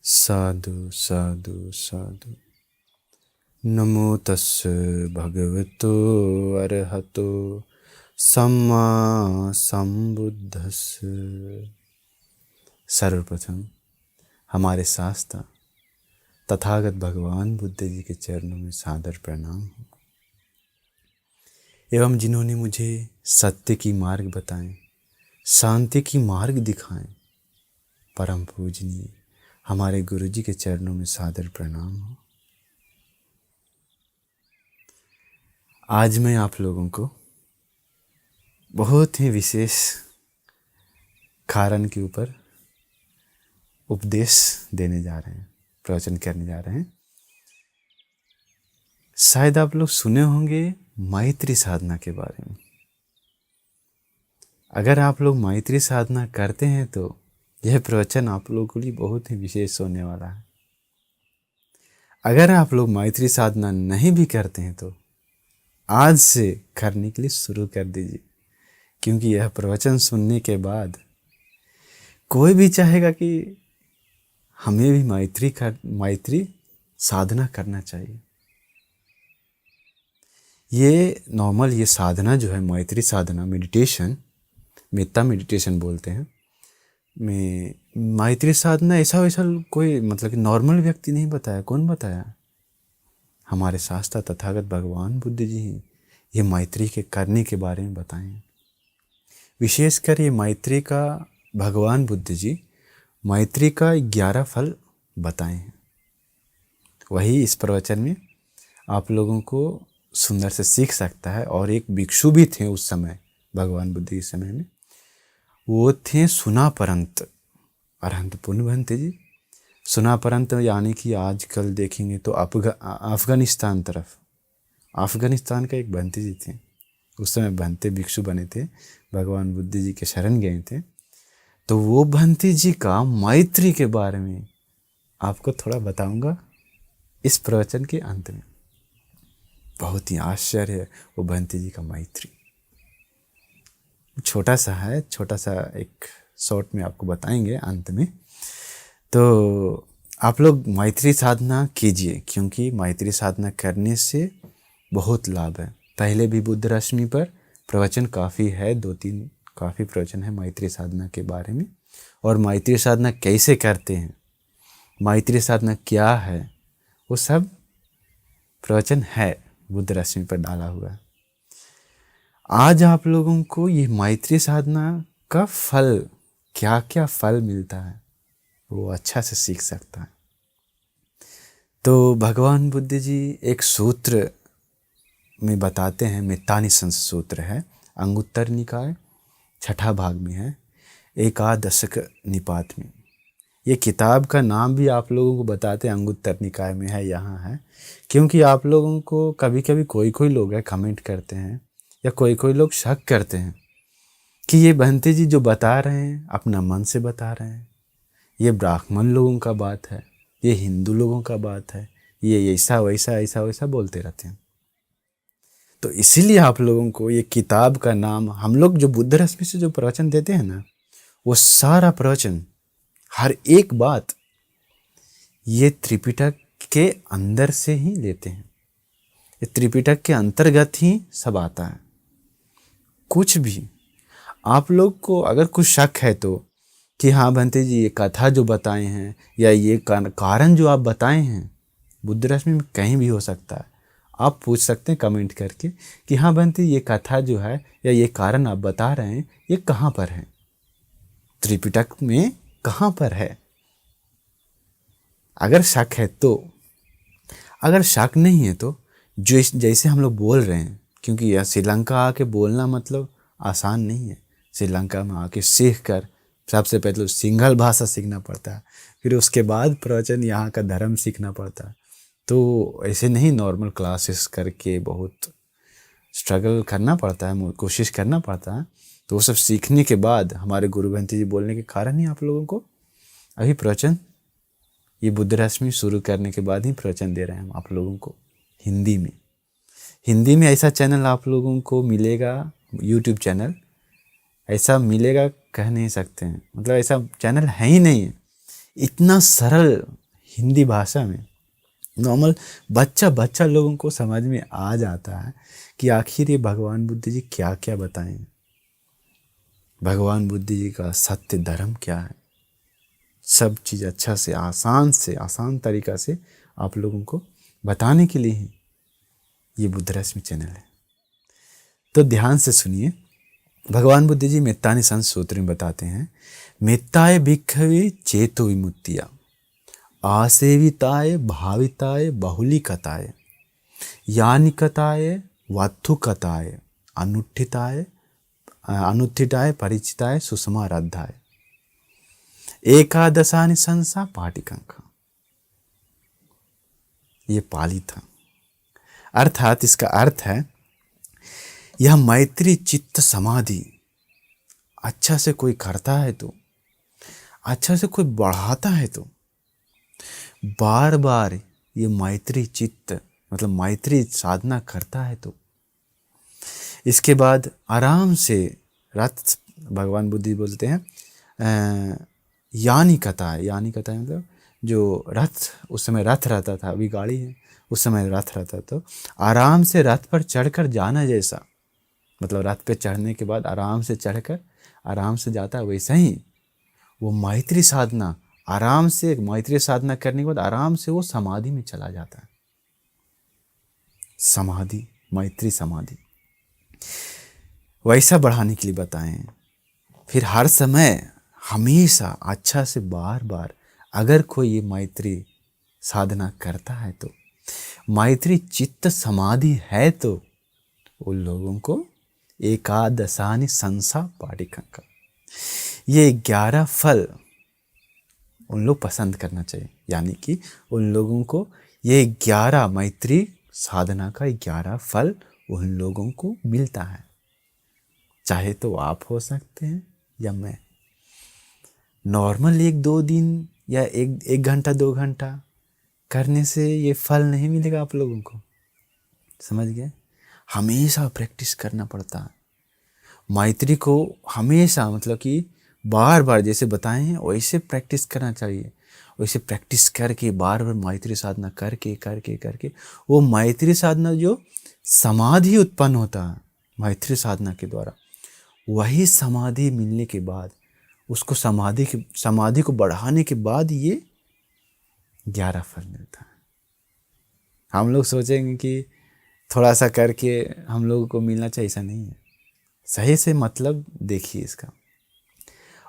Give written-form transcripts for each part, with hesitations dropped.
साधु साधु साधु। नमो तस्स भगवतो अरहतो सम्मा संबुद्धस्स। सर्वप्रथम हमारे शास्त्र तथागत भगवान बुद्ध जी के चरणों में सादर प्रणाम हो, एवं जिन्होंने मुझे सत्य की मार्ग बताएं, शांति की मार्ग दिखाएं, परम पूजनीय हमारे गुरु जी के चरणों में सादर प्रणाम हो। आज मैं आप लोगों को बहुत ही विशेष कारण के ऊपर उपदेश देने जा रहे हैं, प्रवचन करने जा रहे हैं। शायद आप लोग सुने होंगे मैत्री साधना के बारे में। अगर आप लोग मैत्री साधना करते हैं तो यह प्रवचन आप लोगों के लिए बहुत ही विशेष होने वाला है। अगर आप लोग मैत्री साधना नहीं भी करते हैं तो आज से करने के लिए शुरू कर दीजिए, क्योंकि यह प्रवचन सुनने के बाद कोई भी चाहेगा कि हमें भी मैत्री साधना करना चाहिए। ये नॉर्मल ये साधना जो है मैत्री साधना, मेडिटेशन, मेत्ता मेडिटेशन बोलते हैं। मैत्री साधना ऐसा वैसा कोई मतलब कि नॉर्मल व्यक्ति नहीं बताया। कौन बताया? हमारे शास्त्र तथागत भगवान बुद्ध जी ही ये मैत्री के करने के बारे में बताएं। विशेषकर ये मैत्री का भगवान बुद्ध जी मैत्री का 11 फल बताए हैं। वही इस प्रवचन में आप लोगों को सुंदर से सीख सकता है। और एक भिक्षु भी थे उस समय, भगवान बुद्ध के समय में, वो थे सुनापरंत अरहंत पुण्यभंते जी। सुनापरंत यानी कि आजकल देखेंगे तो अफगानिस्तान तरफ, अफगानिस्तान का एक भंते जी थे। उस समय भंते भिक्षु बने थे, भगवान बुद्ध जी के शरण गए थे। तो वो भंते जी का मैत्री के बारे में आपको थोड़ा बताऊंगा इस प्रवचन के अंत में। बहुत ही आश्चर्य है वो भंते जी का मैत्री। छोटा सा है, छोटा सा एक शॉर्ट में आपको बताएंगे अंत में। तो आप लोग मैत्री साधना कीजिए, क्योंकि मैत्री साधना करने से बहुत लाभ है। पहले भी बुद्ध रश्मि पर प्रवचन काफ़ी है, 2-3 काफ़ी प्रवचन है मैत्री साधना के बारे में। और मैत्री साधना कैसे करते हैं, मैत्री साधना क्या है, वो सब प्रवचन है बुद्ध रश्मि पर डाला हुआ है। आज आप लोगों को ये मैत्री साधना का फल, क्या क्या फल मिलता है, वो अच्छा से सीख सकता है। तो भगवान बुद्ध जी एक सूत्र में बताते हैं, मेत्तानिसंस सूत्र है, अंगुत्तर निकाय 6ठा भाग में है, एकादशक निपात में। ये किताब का नाम भी आप लोगों को बताते हैं अंगुत्तर निकाय में है, यहाँ है। क्योंकि आप लोगों को कभी कभी कोई लोग है कमेंट करते हैं या कोई लोग शक करते हैं कि ये भंते जी जो बता रहे हैं अपना मन से बता रहे हैं, ये ब्राह्मण लोगों का बात है, ये हिंदू लोगों का बात है, ये ऐसा वैसा बोलते रहते हैं। तो इसीलिए आप लोगों को ये किताब का नाम, हम लोग जो बुद्ध रश्मि से जो प्रवचन देते हैं ना, वो सारा प्रवचन, हर एक बात ये त्रिपिटक के अंदर से ही लेते हैं। ये त्रिपिटक के अंतर्गत ही सब आता है। कुछ भी आप लोग को अगर कुछ शक है तो कि हाँ भंते जी ये कथा जो बताए हैं या ये कारण जो आप बताए हैं बुद्ध रश्मि में कहीं भी हो सकता है, आप पूछ सकते हैं कमेंट करके कि हाँ भंते ये कथा जो है या ये कारण आप बता रहे हैं ये कहाँ पर है, त्रिपिटक में कहाँ पर है। अगर शक है तो, अगर शक नहीं है तो जो जैसे हम लोग बोल रहे हैं, क्योंकि यह श्रीलंका आके बोलना मतलब आसान नहीं है। श्रीलंका में आके सीख कर सबसे पहले तो सिंहल भाषा सीखना पड़ता है, फिर उसके बाद प्रवचन यहाँ का धर्म सीखना पड़ता है। तो ऐसे नहीं नॉर्मल क्लासेस करके बहुत स्ट्रगल करना पड़ता है, कोशिश करना पड़ता है। तो वो सब सीखने के बाद हमारे गुरु भंते जी बोलने के कारण ही आप लोगों को अभी प्रवचन ये बुद्ध रश्मि शुरू करने के बाद ही प्रवचन दे रहे हैं हम आप लोगों को हिंदी में। हिंदी में ऐसा चैनल आप लोगों को मिलेगा, यूट्यूब चैनल ऐसा मिलेगा कह नहीं सकते हैं, मतलब ऐसा चैनल है ही नहीं है। इतना सरल हिंदी भाषा में नॉर्मल बच्चा लोगों को समझ में आ जाता है कि आखिर ये भगवान बुद्ध जी क्या क्या बताएं, भगवान बुद्ध जी का सत्य धर्म क्या है। सब चीज़ अच्छा से आसान तरीका से आप लोगों को बताने के लिए ही ये बुद्ध रश्मि चैनल है। तो ध्यान से सुनिए, भगवान बुद्ध जी मेत्तानि संस सूत्र में बताते हैं, मेत्ताय भिक्खवे चेतो विमुत्तिया आसेविताय भाविताय बहुलीकताय यानिकताय वात्थुकताय अनुत्थिताय परिचिताय सुषमाराध्याय एकादशानि संसा पाटिकंका। ये पाली था। अर्थात इसका अर्थ है, यह मैत्री चित्त समाधि अच्छा से कोई करता है तो, अच्छा से कोई बढ़ाता है तो, बार बार ये मैत्री चित्त मतलब मैत्री साधना करता है तो, इसके बाद आराम से रथ, भगवान बुद्ध बोलते हैं यानी कथा मतलब जो रथ, उस समय रथ रहता था, अभी गाड़ी है, उस समय रथ रहता, तो आराम से रथ पर चढ़कर जाना जैसा, मतलब रथ पे चढ़ने के बाद आराम से चढ़कर आराम से जाता है, वैसा ही वो मैत्री साधना, आराम से मैत्री साधना करने के बाद आराम से वो समाधि में चला जाता है। समाधि, मैत्री समाधि वैसा बढ़ाने के लिए बताएं। फिर हर समय हमेशा अच्छा से बार बार अगर कोई ये मैत्री साधना करता है तो, मैत्री चित्त समाधि है तो, उन लोगों को एकादशानि संसा पाटिकंका, ये 11 फल उन लोग पसंद करना चाहिए। यानी कि उन लोगों को ये 11 मैत्री साधना का 11 फल उन लोगों को मिलता है। चाहे तो आप हो सकते हैं या मैं। नॉर्मल 1-2 दिन या एक घंटा 2 घंटा करने से ये फल नहीं मिलेगा आप लोगों को, समझ गए। हमेशा प्रैक्टिस करना पड़ता है मैत्री को, हमेशा मतलब कि बार बार जैसे बताए हैं वैसे प्रैक्टिस करना चाहिए। वैसे प्रैक्टिस करके बार बार मैत्री साधना करके करके करके वो मैत्री साधना जो समाधि उत्पन्न होता है मैत्री साधना के द्वारा, वही समाधि मिलने के बाद उसको समाधि को बढ़ाने के बाद ये 11 फल मिलता है। हम लोग सोचेंगे कि थोड़ा सा करके हम लोगों को मिलना चाहिए, ऐसा नहीं है। सही से मतलब देखिए इसका।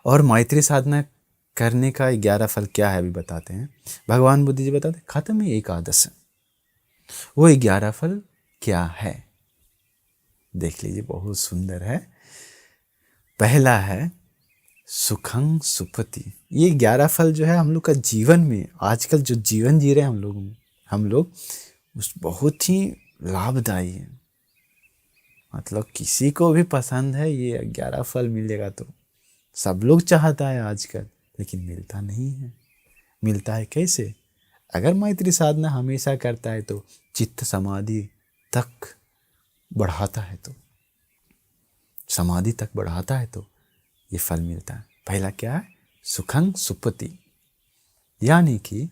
और मैत्री साधना करने का 11 फल क्या है अभी बताते हैं। भगवान बुद्ध जी बताते हैं खत्म ही एकादश, वो 11 फल क्या है देख लीजिए, बहुत सुंदर है। पहला है सुखं सुपति। ये 11 फल जो है हम लोग का जीवन में, आजकल जो जीवन जी रहे हैं हम लोग उस बहुत ही लाभदायी है। मतलब किसी को भी पसंद है ये 11 फल मिलेगा तो, सब लोग चाहता है आजकल, लेकिन मिलता नहीं है। मिलता है कैसे? अगर मैत्री साधना हमेशा करता है तो, चित्त समाधि तक बढ़ाता है तो, समाधि तक बढ़ाता है तो ये फल मिलता है। पहला क्या है? सुखं सुपति, यानी कि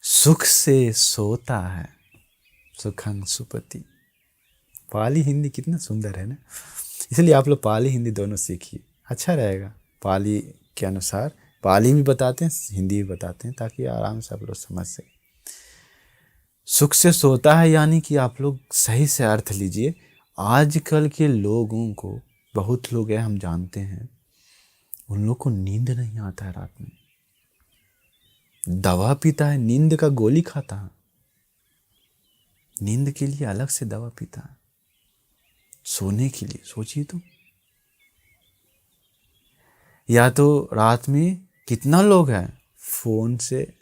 सुख से सोता है। सुखं सुपति, पाली हिंदी कितना सुंदर है ना, इसलिए आप लोग पाली हिंदी दोनों सीखिए, अच्छा रहेगा। पाली के अनुसार पाली भी बताते हैं, हिंदी भी बताते हैं, ताकि आराम से आप लोग समझ सकें। सुख से सोता है यानी कि आप लोग सही से अर्थ लीजिए। आजकल के लोगों को, बहुत लोग हैं हम जानते हैं, उन लोग को नींद नहीं आता है रात में, दवा पीता है, नींद का गोली खाता है, नींद के लिए अलग से दवा पीता है, सोने के लिए। सोचिए तो, या तो रात में कितना लोग हैं फोन से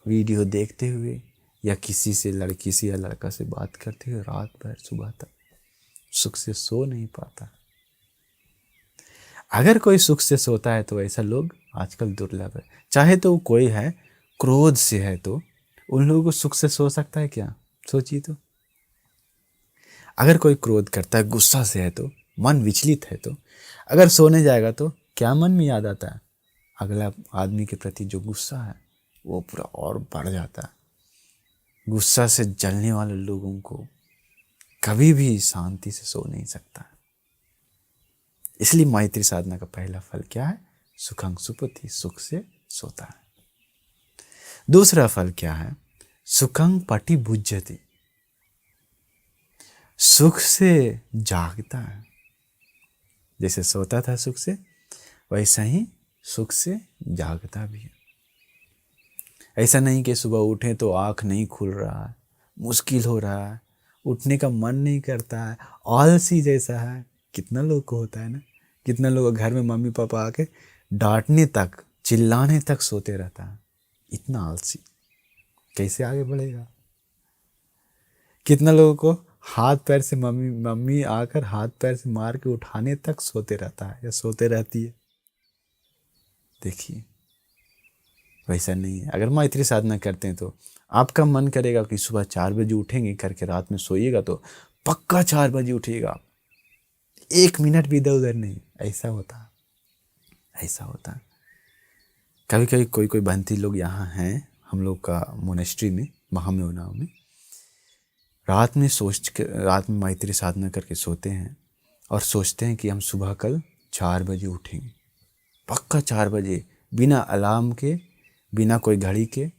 वीडियो देखते हुए या किसी से, लड़की से या लड़का से बात करते हुए रात भर सुबह तक सुख से सो नहीं पाता। अगर कोई सुख से सोता है तो ऐसा लोग आजकल दुर्लभ है। चाहे तो कोई है क्रोध से है तो उन लोगों को सुख से सो सकता है क्या? सोचिए तो। अगर कोई क्रोध करता है, गुस्सा से है तो, मन विचलित है तो, अगर सोने जाएगा तो क्या मन में याद आता है? अगला आदमी के प्रति जो गुस्सा है वो पूरा और बढ़ जाता है। गुस्सा से जलने वाले लोगों को कभी भी शांति से सो नहीं सकता। इसलिए मैत्री साधना का पहला फल क्या है? सुखं सुपति, सुख से सोता है। दूसरा फल क्या है? सुखं पटि भुज्यति, सुख से जागता है। जैसे सोता था सुख से, वैसा ही सुख से जागता भी है। ऐसा नहीं कि सुबह उठे तो आँख नहीं खुल रहा है, मुश्किल हो रहा है, उठने का मन नहीं करता है, आलसी जैसा है। कितना लोग को होता है ना, कितना लोग घर में मम्मी पापा आके डांटने तक, चिल्लाने तक सोते रहता है। इतना आलसी कैसे आगे बढ़ेगा? कितना लोगों को हाथ पैर से मम्मी आकर हाथ पैर से मार के उठाने तक सोते रहता है या सोते रहती है। देखिए, वैसा नहीं है। अगर मैत्री साधना करते हैं तो आपका मन करेगा कि सुबह 4 बजे उठेंगे करके रात में सोइएगा तो पक्का 4 बजे उठिएगा, 1 मिनट भी इधर उधर नहीं। ऐसा होता है। कभी कभी कोई बंती लोग यहाँ हैं हम लोग का मोनेस्ट्री में, महामेवनाव में, रात में मैत्री साधना करके सोते हैं और सोचते हैं कि हम सुबह कल 4 बजे उठेंगे, पक्का 4 बजे, बिना अलार्म के, बिना कोई घड़ी के,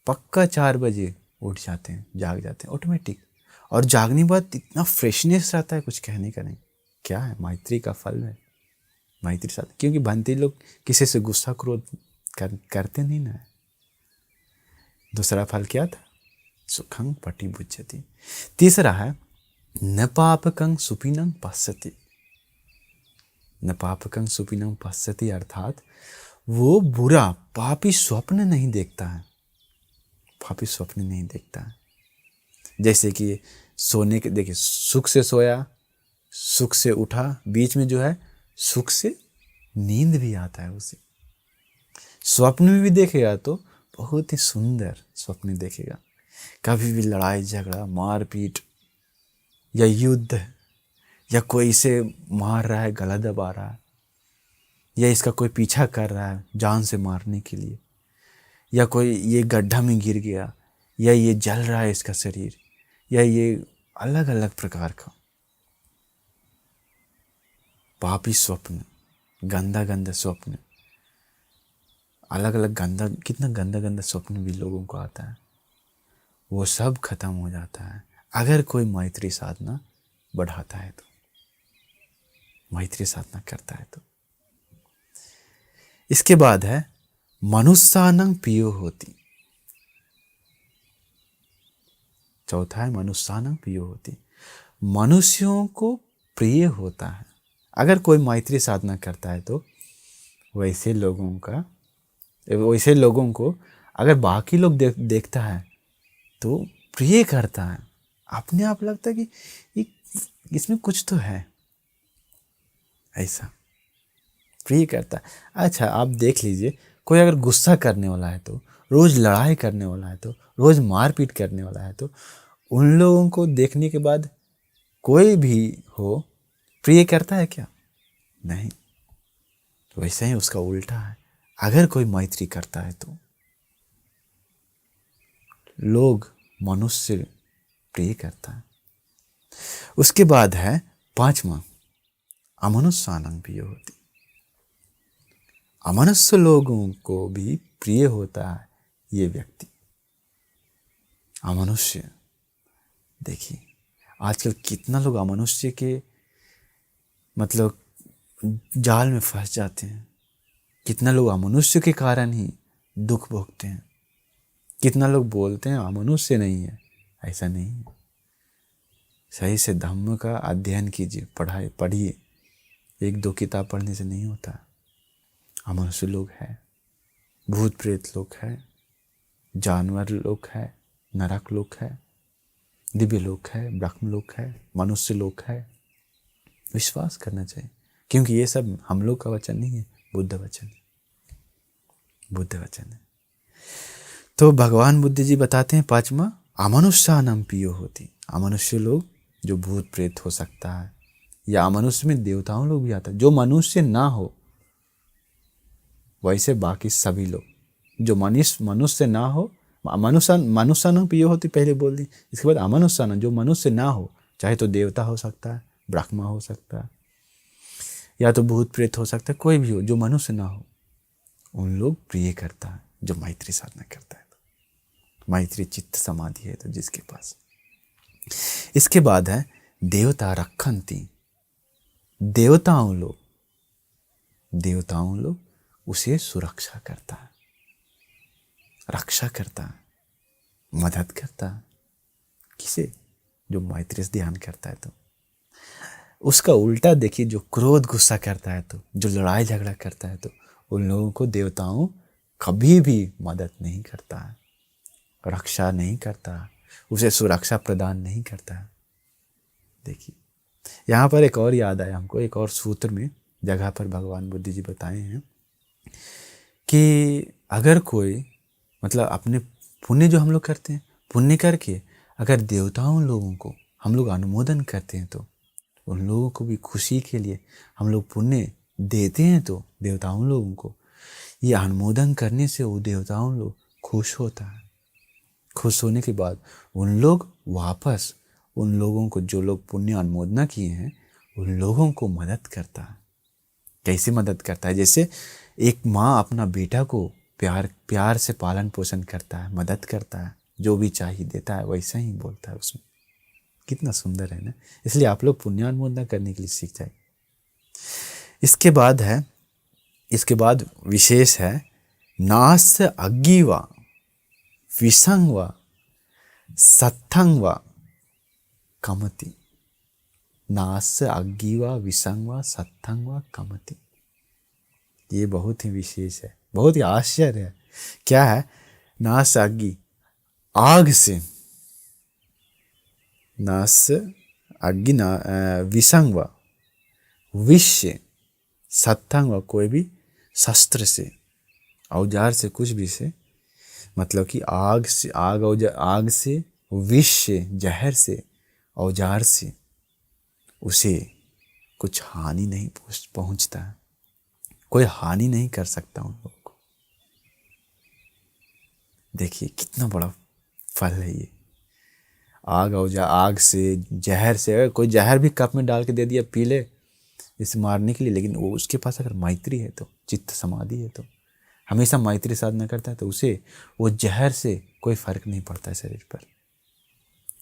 पक्का 4 बजे उठ जाते हैं, जाग जाते हैं ऑटोमेटिक। और जागने के बाद इतना फ्रेशनेस रहता है, कुछ कहने का नहीं। क्या है? मैत्री का फल है, मैत्री साधना। क्योंकि भंती लोग किसी से गुस्सा क्रोध करते नहीं ना। दूसरा फल क्या था? सुखं पटि भुज्यति। तीसरा है न पापकं सुपिनं पश्यति। न पापकं सुपिनं पश्यति अर्थात वो बुरा पापी स्वप्न नहीं देखता है। पापी स्वप्न नहीं देखता है। जैसे कि सोने के, देखिए, सुख से सोया, सुख से उठा, बीच में जो है सुख से नींद भी आता है उसे। स्वप्न में भी देखेगा तो बहुत ही सुंदर स्वप्न देखेगा। कभी भी लड़ाई झगड़ा, मारपीट या युद्ध, या कोई इसे मार रहा है, गला दबा रहा है, या इसका कोई पीछा कर रहा है जान से मारने के लिए, या कोई ये गड्ढा में गिर गया, या ये जल रहा है इसका शरीर, या ये अलग अलग प्रकार का पापी स्वप्न, गंदा गंदा स्वप्न, अलग अलग गंदा, कितना गंदा गंदा स्वप्न भी लोगों को आता है, वो सब खत्म हो जाता है अगर कोई मैत्री साधना बढ़ाता है तो, मैत्री साधना करता है तो। इसके बाद है मनुष्यानं प्रियो होति। चौथा है मनुष्यानं प्रियो होति, मनुष्यों को प्रिय होता है। अगर कोई मैत्री साधना करता है तो वैसे लोगों को अगर बाकी लोग देखता है तो प्रिय करता है। अपने आप लगता है कि इसमें कुछ तो है, ऐसा प्रिय करता है। अच्छा, आप देख लीजिए, कोई अगर गुस्सा करने वाला है तो, रोज़ लड़ाई करने वाला है तो, रोज़ मारपीट करने वाला है तो, उन लोगों को देखने के बाद कोई भी हो प्रिय करता है क्या? नहीं। तो वैसे ही उसका उल्टा है। अगर कोई मैत्री करता है तो लोग, मनुष्य प्रिय करता है। उसके बाद है 5वां अमनुष्यानं प्रियो होति। अमनुष्य लोगों को भी प्रिय होता है ये व्यक्ति। अमनुष्य, देखिए आजकल कितना लोग अमनुष्य के मतलब जाल में फंस जाते हैं। कितना लोग अमनुष्य के कारण ही दुख भोगते हैं। कितना लोग बोलते हैं अमनुष्य नहीं है, ऐसा नहीं है। सही से धम्म का अध्ययन कीजिए, पढ़िए। 1-2 किताब पढ़ने से नहीं होता। अमनुष्य लोग हैं, भूत प्रेत लोग हैं, जानवर लोग हैं, नरक लोग हैं, दिव्य लोग हैं, ब्रह्म लोग हैं, मनुष्य लोग हैं। विश्वास करना चाहिए, क्योंकि ये सब हम लोग का वचन नहीं है, बुद्ध वचन है। तो भगवान बुद्ध जी बताते हैं 5वां अमनुष्यानं प्रियो होति। अमनुष्य लोग, जो भूत प्रेत हो सकता है, या अमनुष्य में देवताओं लोग भी आता है, जो मनुष्य ना हो, वैसे बाकी सभी लोग जो मनुष्य ना हो, मनुष्य भी होती पहले बोल दी, इसके बाद अमनुष्य जो मनुष्य ना हो, चाहे तो देवता हो सकता है, ब्रह्मा हो सकता है, या तो भूत प्रेत हो सकता है, कोई भी हो जो मनुष्य ना हो, उन लोग प्रिय करता है जो मैत्री साधना करता है। तो मैत्री चित्त समाधि है तो जिसके पास। इसके बाद है देवता रखंती, देवताओं लोग उसे सुरक्षा करता है, रक्षा करता है, मदद करता है। किसे? जो मैत्री से ध्यान करता है। तो उसका उल्टा देखिए, जो क्रोध गुस्सा करता है, तो जो लड़ाई झगड़ा करता है, तो उन लोगों को देवताओं कभी भी मदद नहीं करता है, रक्षा नहीं करता, उसे सुरक्षा प्रदान नहीं करता। देखिए यहाँ पर एक और याद आया हमको, एक और सूत्र में जगह पर भगवान बुद्ध जी बताए हैं कि अगर कोई मतलब अपने पुण्य जो हम लोग करते हैं, पुण्य करके अगर देवताओं लोगों को हम लोग अनुमोदन करते हैं, तो उन लोगों को भी खुशी के लिए हम लोग पुण्य देते हैं, तो देवताओं लोगों को ये अनुमोदन करने से वो देवताओं लोग खुश होता है। खुश होने के बाद उन लोग वापस उन लोगों को, जो लोग पुण्य अनुमोदना किए हैं, उन लोगों को मदद करता है। कैसे मदद करता है? जैसे एक माँ अपना बेटा को प्यार से पालन पोषण करता है, मदद करता है, जो भी चाहिए देता है, वैसा ही बोलता है उसमें। कितना सुंदर है ना। इसलिए आप लोग पुण्यानुमोदना करने के लिए सीख जाए। इसके बाद विशेष है नास अग्गिवा विसंगवा सत्थंगवा कमति। नास अग्गिवा विसंगवा सत्थंगवा कमति, ये बहुत ही विशेष है, बहुत ही आश्चर्य है। क्या है? नास अग्गी, आग से, नास अग्नि ना विसंगवा, विष से, सत्थंगवा कोई भी शस्त्र से, औजार से, कुछ भी से, मतलब कि आग से, विष से, जहर से, औजार से उसे कुछ हानि नहीं पहुंचता है, कोई हानि नहीं कर सकता उन लोगों को। देखिए कितना बड़ा फल है ये। आग से, जहर से, अगर कोई जहर भी कप में डाल के दे दिया पी ले इसे मारने के लिए, लेकिन वो उसके पास अगर मैत्री है, तो चित्त समाधि है, तो हमेशा मैत्री साधना करता है, तो उसे वो जहर से कोई फर्क नहीं पड़ता है शरीर पर,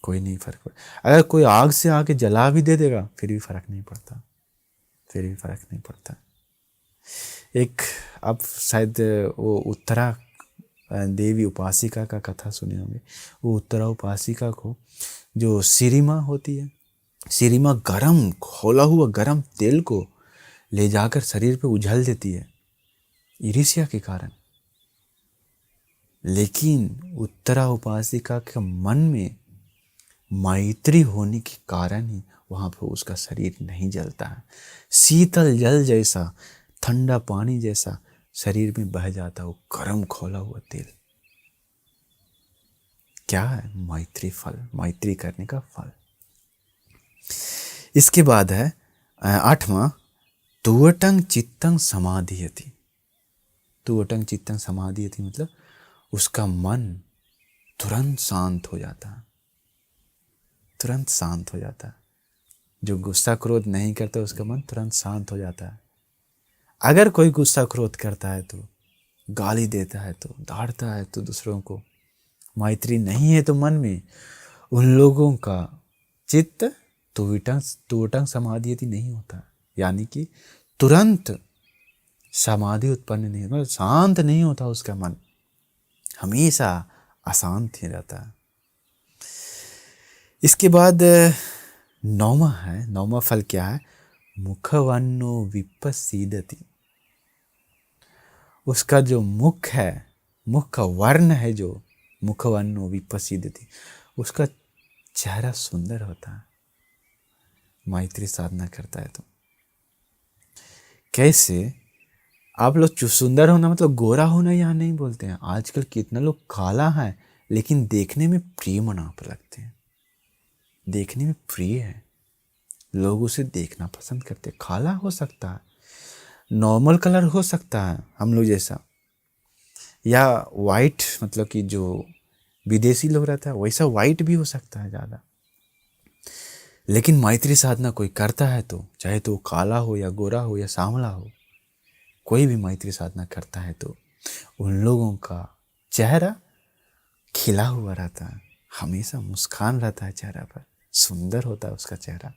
कोई नहीं फर्क पड़ता। अगर कोई आग से आके जला भी दे देगा फिर भी फर्क नहीं पड़ता, फिर भी फर्क नहीं पड़ता। एक आप शायद वो उत्तरा देवी उपासिका का कथा सुने होंगे। वो उत्तरा उपासिका को जो सिरिमा होती है, सिरिमा गरम खोला हुआ गरम तेल को ले जाकर शरीर पे उझल देती है ईर्ष्या के कारण। लेकिन उत्तरा उपासिका के मन में मैत्री होने के कारण ही वहाँ पर उसका शरीर नहीं जलता है। शीतल जल जैसा, ठंडा पानी जैसा शरीर में बह जाता है वो गरम खोला हुआ तेल। क्या है? मैत्री फल, मैत्री करने का फल। इसके बाद है 8वां तुवटंग चित्तंग समाधियति। तुवटंग चित्तंग समाधियति मतलब उसका मन तुरंत शांत हो जाता है, तुरंत शांत हो जाता है। जो गुस्सा क्रोध नहीं करता उसका मन तुरंत शांत हो जाता है। अगर कोई गुस्सा क्रोध करता है, तो गाली देता है, तो डांटता है, तो दूसरों को, मैत्री नहीं है तो मन में, उन लोगों का चित्त तुवटंग समाधि नहीं होता, यानी कि तुरंत समाधि उत्पन्न नहीं होता, मतलब शांत नहीं होता उसका मन, हमेशा अशांत ही रहता है। इसके बाद 9वां फल क्या है? मुखवन्नो विपसीदति। उसका जो मुख है, मुख का वर्ण है, जो मुखवन्नो विपसीदति, उसका चेहरा सुंदर होता है। मैत्री साधना करता है तो कैसे? आप लोग सुंदर होना मतलब गोरा होना यहाँ नहीं बोलते हैं। आजकल कितना लोग काला है लेकिन देखने में प्रिय मनाप लगते हैं, देखने में प्रिय है, लोग उसे देखना पसंद करते हैं। काला हो सकता है नॉर्मल कलर हो सकता है हम लोग जैसा, या वाइट मतलब कि जो विदेशी लोग रहता है वैसा वाइट भी हो सकता है ज़्यादा। लेकिन मैत्री साधना कोई करता है तो चाहे तो वो काला हो या गोरा हो या सांवला हो, कोई भी मैत्री साधना करता है तो उन लोगों का चेहरा खिला हुआ रहता है, हमेशा मुस्कान रहता है चेहरा पर, सुंदर होता है उसका चेहरा।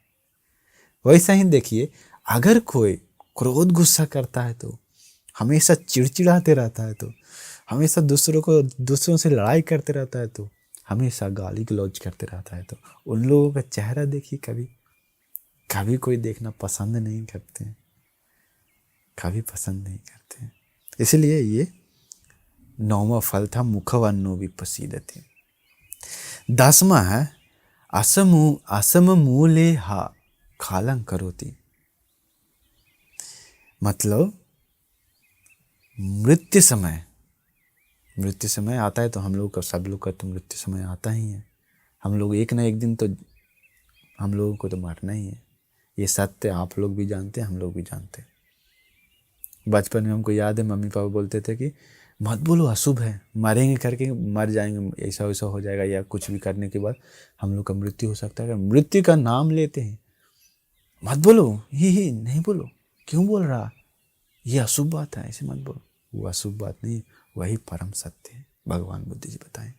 वैसा ही देखिए, अगर कोई क्रोध गुस्सा करता है तो हमेशा चिड़चिड़ाते रहता है तो हमेशा दूसरों से लड़ाई करते रहता है तो हमेशा गाली गलौज करते रहता है तो उन लोगों का चेहरा देखिए, कभी कभी कोई देखना पसंद नहीं करते हैं, कभी पसंद नहीं करते हैं। इसलिए ये 9वां फल था मुखवन्नो विपसीदते। 10वां है असम मूले हा खालंग करोति। मतलब मृत्यु समय आता है तो हम लोग का, सब लोग का तो मृत्यु समय आता ही है। हम लोग एक ना एक दिन तो हम लोगों को तो मरना ही है, ये सत्य आप लोग भी जानते हैं, हम लोग भी जानते हैं। बचपन में हमको याद है मम्मी पापा बोलते थे कि मत बोलो अशुभ है, मरेंगे करके मर जाएंगे, ऐसा वैसा हो जाएगा, या कुछ भी करने के बाद हम लोग का मृत्यु हो सकता है। मृत्यु का नाम लेते हैं, मत बोलो, ही नहीं बोलो, क्यों बोल रहा, ये अशुभ बात है, ऐसे मत बोलो। वो अशुभ बात नहीं, वही परम सत्य है। भगवान बुद्ध जी बताएं,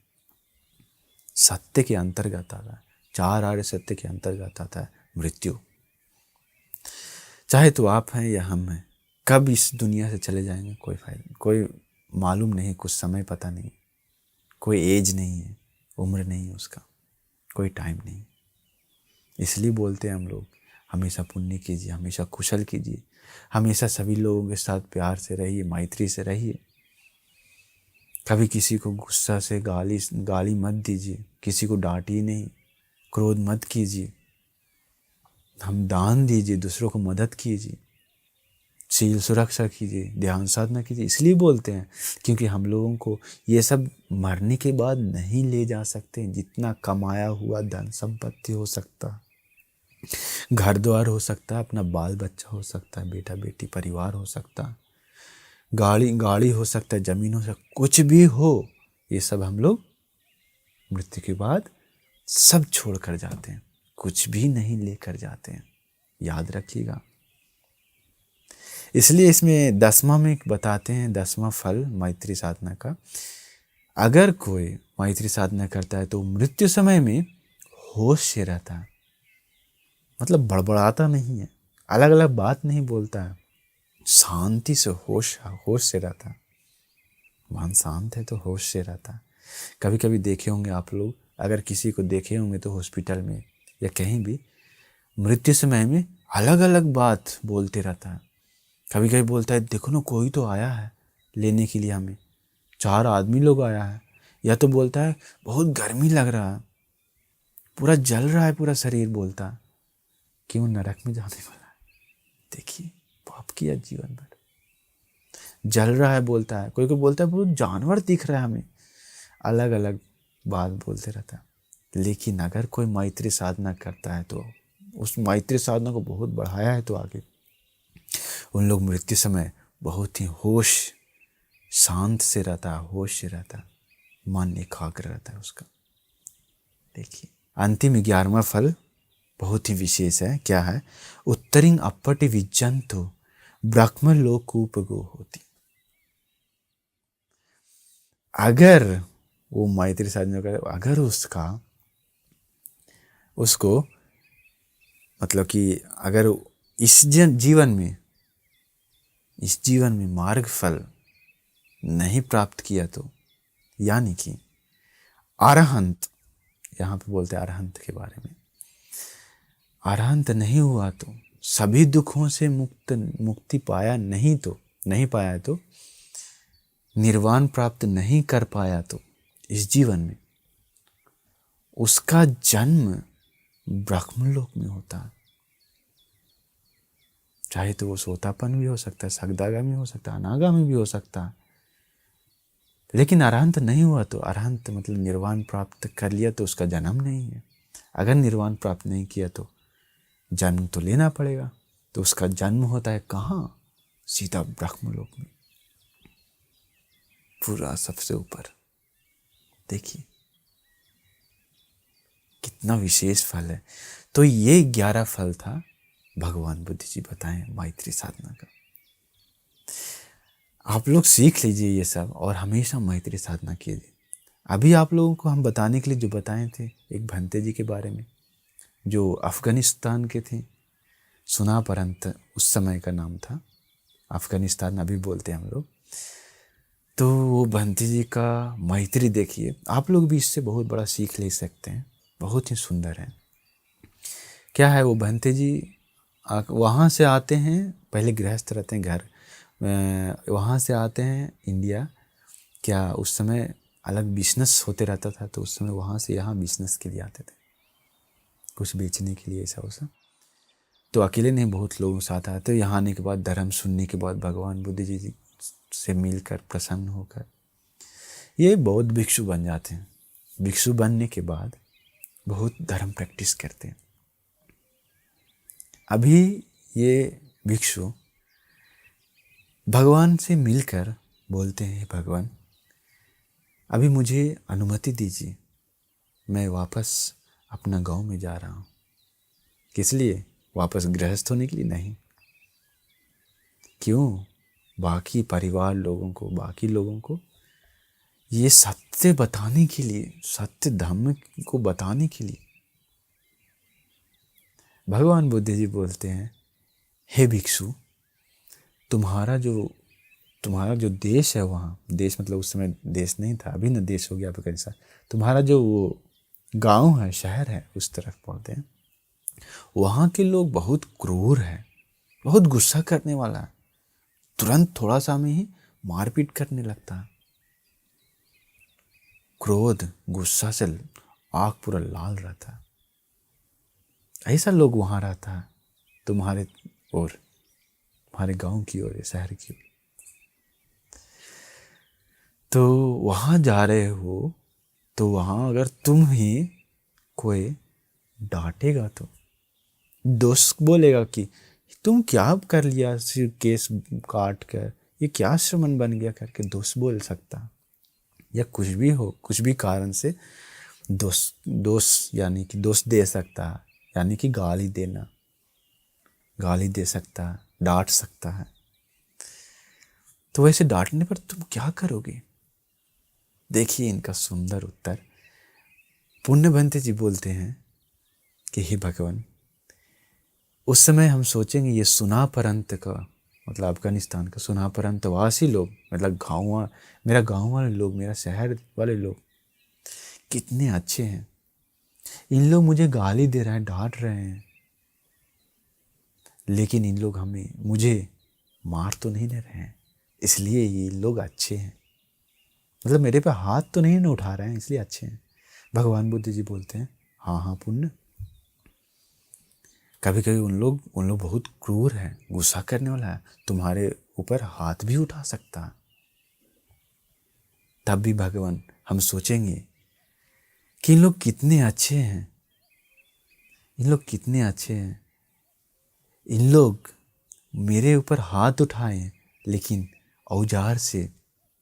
सत्य के अंतर्गत आता है, 4 आर्य सत्य के अंतर्गत आता है मृत्यु। चाहे तो आप हैं या हम हैं, कब इस दुनिया से चले जाएंगे कोई फायदा, कोई मालूम नहीं, कुछ समय पता नहीं, कोई एज नहीं है, उम्र नहीं है उसका, कोई टाइम नहीं। इसलिए बोलते हैं हम लोग, हमेशा पुण्य कीजिए, हमेशा कुशल कीजिए, हमेशा सभी लोगों के साथ प्यार से रहिए, मैत्री से रहिए। कभी किसी को गुस्सा से गाली मत दीजिए, किसी को डांटिए नहीं, क्रोध मत कीजिए, हम दान दीजिए, दूसरों को मदद कीजिए, शील सुरक्षा कीजिए, ध्यान साधना कीजिए। इसलिए बोलते हैं क्योंकि हम लोगों को ये सब मरने के बाद नहीं ले जा सकते। जितना कमाया हुआ धन संपत्ति हो सकता, घर द्वार हो सकता है, अपना बाल बच्चा हो सकता है, बेटा बेटी परिवार हो सकता है, गाड़ी हो सकता है, जमीन हो सकता है, कुछ भी हो, ये सब हम लोग मृत्यु के बाद सब छोड़ कर जाते हैं, कुछ भी नहीं लेकर जाते हैं, याद रखिएगा। इसलिए इसमें 10वां में बताते हैं, 10वां फल मैत्री साधना का, अगर कोई मैत्री साधना करता है तो मृत्यु समय में होश से रहता है, मतलब बड़बड़ाता नहीं है, अलग अलग बात नहीं बोलता है, शांति से होश से रहता है। मन शांत है तो होश से रहता है। कभी कभी देखे होंगे आप लोग, अगर किसी को देखे होंगे तो हॉस्पिटल में या कहीं भी मृत्यु समय में अलग अलग बात बोलते रहता है। कभी कभी बोलता है देखो ना कोई तो आया है लेने के लिए, हमें 4 आदमी लोग आया है, या तो बोलता है बहुत गर्मी लग रहा है, पूरा जल रहा है पूरा शरीर, बोलता है क्यों नरक में जाने वाला है, देखिए पाप किया जीवन भर, जल रहा है बोलता है, कोई कोई बोलता है बहुत जानवर दिख रहा है हमें, अलग अलग बात बोलते रहता है। लेकिन अगर कोई मैत्री साधना करता है तो उस मैत्री साधना को बहुत बढ़ाया है तो आगे उन लोग मृत्यु समय बहुत ही होश, शांत से रहता है, होश से रहता है, मन एकाग्र रहता है उसका। देखिए अंतिम 11वां फल बहुत ही विशेष है, क्या है, उत्तरिंग अपटि विजंतो ब्रह्म लोकूपगो होती। अगर वो मैत्री साधना करे, अगर उसको मतलब कि अगर इस जीवन में मार्ग फल नहीं प्राप्त किया तो, यानी कि अरहंत, यहाँ पे बोलते हैं अरहंत के बारे में, अरहंत नहीं हुआ तो, सभी दुखों से मुक्ति नहीं पाया तो, निर्वाण प्राप्त नहीं कर पाया तो इस जीवन में, उसका जन्म ब्रह्मलोक में होता है। चाहे तो वो सोतापन भी हो सकता है, सगदागामी हो सकता है, अनागामी भी हो सकता है। लेकिन अरहंत नहीं हुआ तो, अरहंत मतलब निर्वाण प्राप्त कर लिया तो उसका जन्म नहीं है। अगर निर्वाण प्राप्त नहीं किया तो जन्म तो लेना पड़ेगा, तो उसका जन्म होता है कहाँ, सीधा ब्रह्मलोक में, पूरा सबसे ऊपर। देखिए कितना विशेष फल है। तो ये 11 फल था भगवान बुद्ध जी बताएं मैत्री साधना का। आप लोग सीख लीजिए ये सब और हमेशा मैत्री साधना कीजिए। अभी आप लोगों को हम बताने के लिए जो बताए थे एक भंते जी के बारे में, जो अफ़गानिस्तान के थे, सुनापरंत उस समय का नाम था, अफ़गानिस्तान अभी बोलते हैं हम लोग। तो वो भंते जी का मैत्री देखिए, आप लोग भी इससे बहुत बड़ा सीख ले सकते हैं, बहुत ही सुंदर है। क्या है वो भंते जी वहाँ से आते हैं, पहले गृहस्थ रहते हैं घर, वहाँ से आते हैं इंडिया। क्या उस समय अलग बिजनेस होते रहता था, तो उस समय वहाँ से यहाँ बिजनेस के लिए आते थे, कुछ बेचने के लिए ऐसा वैसा। तो अकेले नहीं, बहुत लोगों के साथ आते। यहाँ आने के बाद धर्म सुनने के बाद भगवान बुद्ध जी से मिलकर प्रसन्न होकर ये बौद्ध भिक्षु बन जाते हैं। भिक्षु बनने के बाद बहुत धर्म प्रैक्टिस करते हैं। अभी ये भिक्षु भगवान से मिलकर बोलते हैं, भगवान अभी मुझे अनुमति दीजिए, मैं वापस अपना गांव में जा रहा हूँ। किस लिए? वापस गृहस्थ होने के लिए नहीं। क्यों? बाकी परिवार लोगों को, बाकी लोगों को ये सत्य बताने के लिए, सत्य धर्म को बताने के लिए। भगवान बुद्ध जी बोलते हैं, हे भिक्षु, तुम्हारा जो देश है, वहाँ देश मतलब उस समय देश नहीं था, अभी ना देश हो गया अफगानिस्तान। तुम्हारा जो वो गांव है, शहर है, उस तरफ बोलते हैं, वहाँ के लोग बहुत क्रूर है, बहुत गुस्सा करने वाला है, तुरंत थोड़ा सा में ही मारपीट करने लगता है। क्रोध गुस्सा से आँख पूरा लाल रहता है। ऐसा लोग वहाँ रहता है तुम्हारे ओर, तुम्हारे गांव की ओर, शहर की ओर। तो वहाँ जा रहे हो, तो वहाँ अगर तुम ही कोई डांटेगा तो दोस्त बोलेगा कि तुम क्या कर लिया, सिर्फ केस काट कर ये क्या श्रमण बन गया करके दोस्त बोल सकता, या कुछ भी हो, कुछ भी कारण से दोस्त यानी कि दोस्त दे सकता है, यानी कि गाली देना, गाली दे सकता है, डांट सकता है। तो वैसे डांटने पर तुम क्या करोगे? देखिए इनका सुंदर उत्तर। पुण्यभंते जी बोलते हैं कि हे भगवान, उस समय हम सोचेंगे ये सुनापरंत का मतलब अफगानिस्तान का सुनापरंत वासी लोग, मतलब मेरा गांव वाले लोग, मेरा शहर वाले लोग कितने अच्छे हैं। इन लोग मुझे गाली दे रहे हैं, डांट रहे हैं, लेकिन इन लोग मुझे मार तो नहीं दे रहे हैं, इसलिए ये लोग अच्छे हैं। मतलब मेरे पे हाथ तो नहीं उठा रहे हैं, इसलिए अच्छे हैं। भगवान बुद्ध जी बोलते हैं, हाँ हाँ पुण्य, कभी कभी उन लोग बहुत क्रूर हैं, गुस्सा करने वाला है, तुम्हारे ऊपर हाथ भी उठा सकता है। तब भी भगवान हम सोचेंगे कि इन लोग कितने अच्छे हैं, इन लोग कितने अच्छे हैं। इन लोग मेरे ऊपर हाथ उठाए, लेकिन औजार से,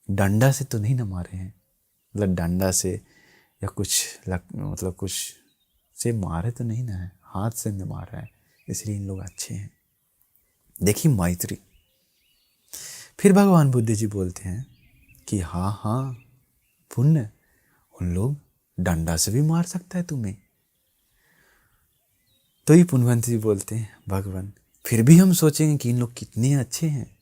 डंडा से तो नहीं न मारे हैं, मतलब डंडा से या मतलब कुछ से मारे तो नहीं ना है, हाथ से न मार रहा है, इसलिए इन लोग अच्छे हैं। देखिए मैत्री। फिर भगवान बुद्ध जी बोलते हैं कि हाँ हाँ पुण्य, उन लोग डंडा से भी मार सकता है तुम्हें। तो ये पुण्यवंत जी बोलते हैं, भगवान फिर भी हम सोचेंगे कि इन लोग कितने अच्छे हैं,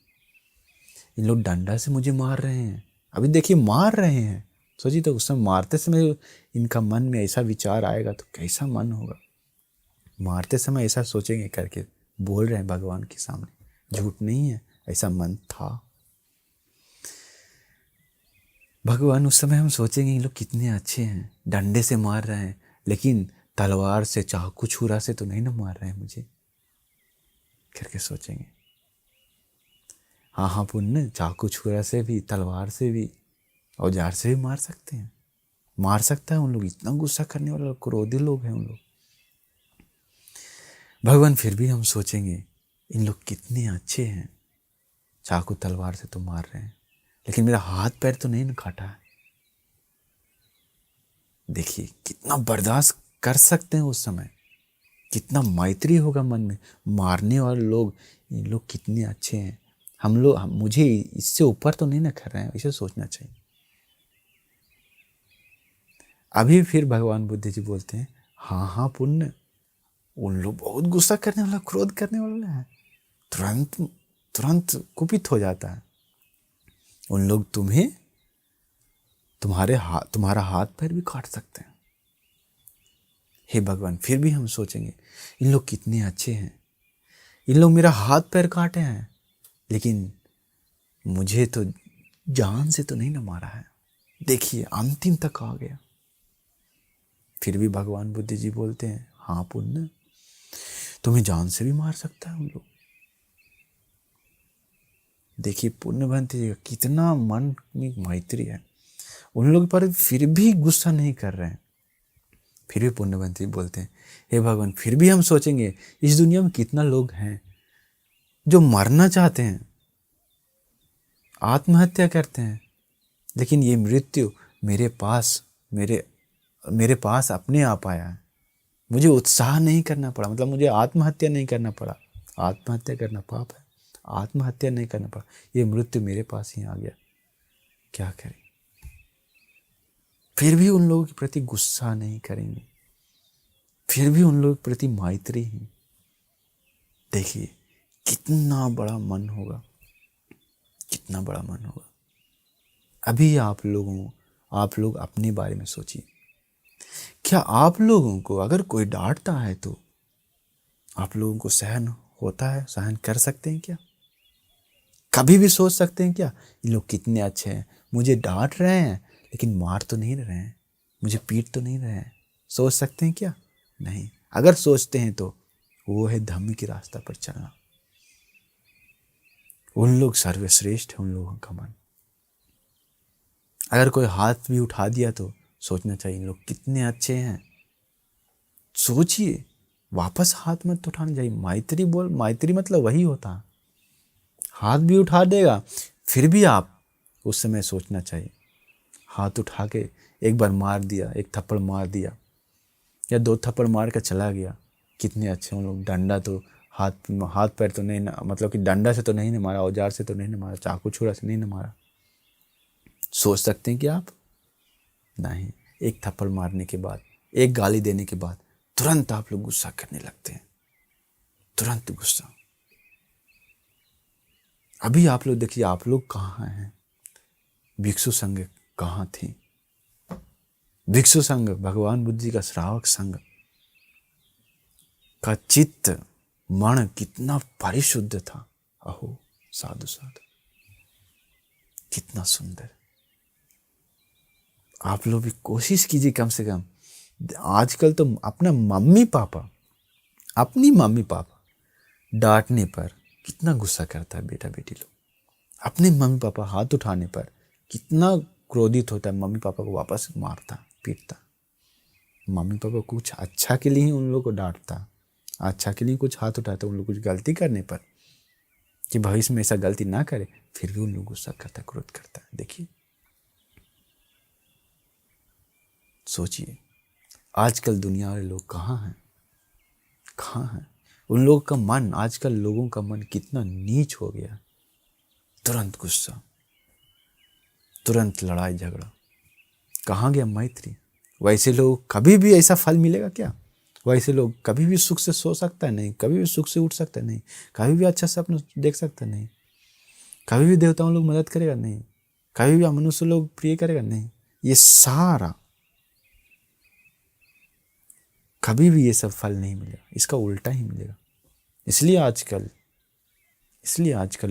इन लोग डंडा से मुझे मार रहे हैं। अभी देखिए मार रहे हैं, सोचिए तो उस समय मारते समय इनका मन में ऐसा विचार आएगा तो कैसा मन होगा। मारते समय ऐसा सोचेंगे करके बोल रहे हैं भगवान के सामने, झूठ नहीं है, ऐसा मन था। भगवान उस समय हम सोचेंगे इन लोग कितने अच्छे हैं, डंडे से मार रहे हैं, लेकिन तलवार से, चाकू छुरा से तो नहीं ना मार रहे हैं मुझे करके सोचेंगे। हाँ हाँ पुण्य, चाकू छुरा से भी, तलवार से भी, औजार से भी मार सकते हैं, मार सकता है उन लोग, इतना गुस्सा करने वाले क्रोधी लोग हैं उन लोग। भगवान फिर भी हम सोचेंगे इन लोग कितने अच्छे हैं, चाकू तलवार से तो मार रहे हैं, लेकिन मेरा हाथ पैर तो नहीं न काटा है। देखिए कितना बर्दाश्त कर सकते हैं उस समय, कितना मैत्री होगा मन में। मारने वाले लोग, ये लोग कितने अच्छे हैं, मुझे इससे ऊपर तो नहीं ना कर रहे हैं, इसे सोचना चाहिए। अभी फिर भगवान बुद्ध जी बोलते हैं, हाँ हाँ पुण्य, उन लोग बहुत गुस्सा करने वाला, क्रोध करने वाला है, तुरंत तुरंत कुपित हो जाता है। उन लोग तुम्हारा हाथ पैर भी काट सकते हैं। हे भगवान, फिर भी हम सोचेंगे इन लोग कितने अच्छे हैं, इन लोग मेरा हाथ पैर काटे हैं, लेकिन मुझे तो जान से तो नहीं ना मारा है। देखिए अंतिम तक आ गया। फिर भी भगवान बुद्ध जी बोलते हैं, हाँ पुण्य, तुम्हें जान से भी मार सकता है उन लोग। देखिए पुण्यवंती जी का कितना मन में मैत्री है, उन लोग पर फिर भी गुस्सा नहीं कर रहे हैं। फिर भी पुण्यवंती बोलते हैं, हे भगवान, फिर भी हम सोचेंगे इस दुनिया में कितना लोग हैं जो मरना चाहते हैं, आत्महत्या करते हैं, लेकिन ये मृत्यु मेरे पास अपने आप आया है। मुझे उत्साह नहीं करना पड़ा, मतलब मुझे आत्महत्या नहीं करना पड़ा। आत्महत्या करना पाप है, आत्महत्या नहीं करना पड़ा, ये मृत्यु मेरे पास ही आ गया। क्या करें? फिर भी उन लोगों के प्रति गुस्सा नहीं करेंगे, फिर भी उन लोगों के प्रति मैत्री ही। देखिए कितना बड़ा मन होगा, कितना बड़ा मन होगा। अभी आप लोग अपने बारे में सोचिए, क्या आप लोगों को अगर कोई डांटता है तो आप लोगों को सहन होता है, सहन कर सकते हैं क्या? कभी भी सोच सकते हैं क्या, ये लोग कितने अच्छे हैं, मुझे डांट रहे हैं लेकिन मार तो नहीं रहे हैं, मुझे पीट तो नहीं रहे हैं? सोच सकते हैं क्या? नहीं। अगर सोचते हैं तो वो है धम्म की रास्ता पर चलना। उन लोग सर्वश्रेष्ठ है, उन लोगों का मन। अगर कोई हाथ भी उठा दिया तो सोचना चाहिए, इन लोग कितने अच्छे हैं। सोचिए, वापस हाथ मत उठाना चाहिए। मैत्री मतलब वही होता है। हाथ भी उठा देगा फिर भी आप उस समय सोचना चाहिए, हाथ उठा के एक बार मार दिया, एक थप्पड़ मार दिया या 2 थप्पड़ मार कर चला गया, कितने अच्छे उन लोग। डंडा तो हाथ पैर तो नहीं, मतलब कि डंडा से तो नहीं न मारा, औजार से तो नहीं न मारा, चाकू छुरा से नहीं न मारा। सोच सकते हैं कि आप? नहीं। एक थप्पड़ मारने के बाद, एक गाली देने के बाद तुरंत आप लोग गुस्सा करने लगते हैं, तुरंत गुस्सा। अभी आप लोग देखिए, आप लोग कहाँ हैं? भिक्षु संघ कहाँ थी? भिक्षु संघ, भगवान बुद्ध जी का श्रावक संघ का चित्त मन कितना परिशुद्ध था। अहो साधु साधु, कितना सुंदर। आप लोग भी कोशिश कीजिए कम से कम। आजकल तो अपनी मम्मी पापा डांटने पर कितना गुस्सा करता है बेटा बेटी लोग। अपने मम्मी पापा हाथ उठाने पर कितना क्रोधित होता है, मम्मी पापा को वापस मारता पीटता। मम्मी पापा कुछ अच्छा के लिए ही उन लोगों को डांटता, अच्छा के लिए कुछ हाथ उठाता उन लोग कुछ गलती करने पर, कि भविष्य में ऐसा गलती ना करे, फिर भी उन लोग गुस्सा करता, क्रोध करता है। देखिए, सोचिए आजकल दुनिया वाले लोग कहाँ हैं, कहाँ हैं? उन लोगों का मन, आजकल लोगों का मन कितना नीच हो गया। तुरंत गुस्सा, तुरंत लड़ाई झगड़ा। कहाँ गया मैत्री? वैसे लोग कभी भी ऐसा फल मिलेगा क्या? वैसे लोग कभी भी सुख से सो सकता है? नहीं। कभी भी सुख से उठ सकता है? नहीं। कभी भी अच्छा सपना देख सकता है? नहीं। कभी भी देवताओं लोग मदद करेगा? नहीं। कभी भी मनुष्य लोग प्रिय करेगा? नहीं। ये सारा कभी भी ये सब फल नहीं मिलेगा, इसका उल्टा ही मिलेगा। इसलिए आजकल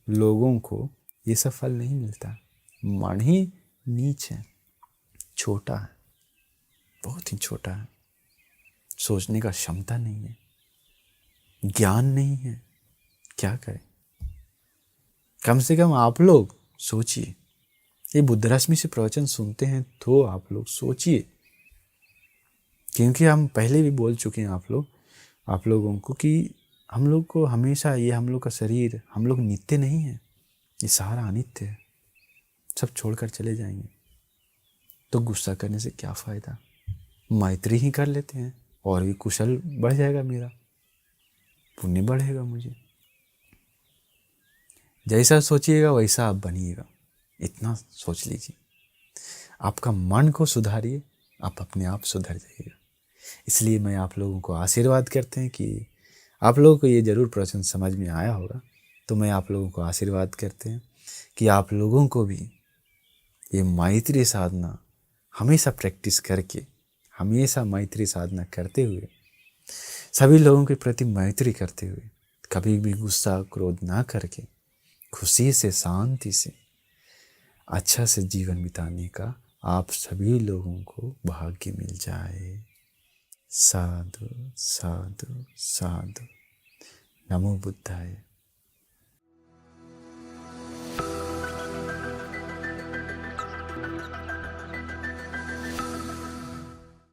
लोगों को ये सब फल नहीं मिलता। मन ही नीच है, छोटा है, बहुत ही छोटा है। सोचने का क्षमता नहीं है, ज्ञान नहीं है। क्या करें? कम से कम आप लोग सोचिए। ये बुद्ध रश्मि से प्रवचन सुनते हैं तो आप लोग सोचिए, क्योंकि हम पहले भी बोल चुके हैं आप लोगों को कि हम लोग को हमेशा ये हम लोग का शरीर, हम लोग नित्य नहीं है, ये सारा अनित्य है, सब छोड़कर चले जाएंगे। तो गुस्सा करने से क्या फ़ायदा, मैत्री ही कर लेते हैं और भी कुशल बढ़ जाएगा, मेरा पुण्य बढ़ेगा मुझे। जैसा सोचिएगा वैसा आप बनिएगा, इतना सोच लीजिए। आपका मन को सुधारिए, आप अपने आप सुधर जाइएगा। इसलिए मैं आप लोगों को आशीर्वाद करते हैं कि आप लोगों को ये ज़रूर प्रश्न समझ में आया होगा। तो मैं आप लोगों को आशीर्वाद करते हैं कि आप लोगों को भी ये मैत्री साधना हमेशा प्रैक्टिस करके, हमेशा मैत्री साधना करते हुए, सभी लोगों के प्रति मैत्री करते हुए, कभी भी गुस्सा क्रोध ना करके खुशी से, शांति से, अच्छा से जीवन बिताने का आप सभी लोगों को भाग्य मिल जाए। साधु साधु साधु। नमो बुद्धाय।